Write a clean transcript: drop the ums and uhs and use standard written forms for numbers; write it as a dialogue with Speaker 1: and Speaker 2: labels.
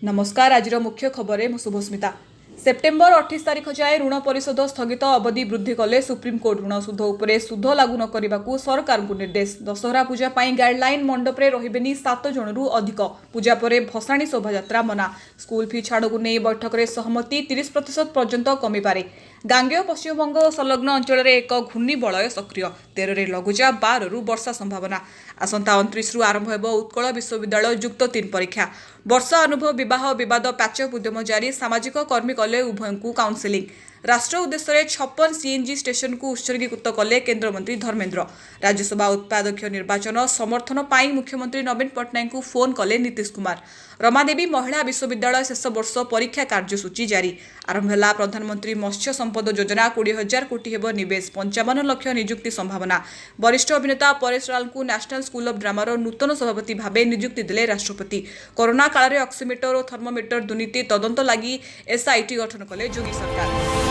Speaker 1: नमस्कार। आज मुख्य खबर है शुभस्मिता। सेप्टेम्बर 28 तारिख जाए ऋण परिशोध स्थगित अवधि वृद्धि कले सुप्रीमकोर्ट ऋण सुध उपरे सुध लागू न करने सरकार को निर्देश। दशहरा पूजा गाइडलाइन मंडप रे रहिबेनी 7 जनरू अधिक। पूजा पर भसाणी शोभायात्रा मना। स्कूल फी छाड़ को नहीं बैठक में सहमति 30% पर्यंत कमी पारे। गांगेय पश्चिमबंग और संलग्न अंचल में एक घूर्णिबलय सक्रिय। 13 रे लघुचाप 12 रु वर्षा संभावना। आसंता 29 रु आरंभ हो उत्कल विश्वविद्यालय युक्त 3 परीक्षा। वर्षा अनुभव विवाह विवाद पैचअप उद्यम जारी। सामाजिक कर्मी कले उभय को काउंसेलिंग। राष्ट्र उद्देश्य 56 सीएनजी स्टेशन को उत्सर्गीकृत कले केन्द्रमंत्री धर्मेन्द्र। राज्यसभा उपाध्यक्ष निर्वाचन समर्थन पाई मुख्यमंत्री नवीन पट्टनायक को फोन कले नीतीश कुमार। रमादेवी महिला विश्वविद्यालय शेष वर्ष परीक्षा कार्यसूची जारी। आरंभ है प्रधानमंत्री मत्स्य संपद योजना। 20,000 कोटी हेब निवेश। 55 लाख नियुक्ति संभावना। वरिष्ठ अभिनेता परेश रावल को नेशनल स्कूल ऑफ ड्रामार नूतन सभापति भावे नियुक्ति देले राष्ट्रपति। कोरोना काल में ऑक्सीमीटर और थर्मोमीटर दुर्नीति तदंत लगी एसआईटी गठन कले योगी सरकार।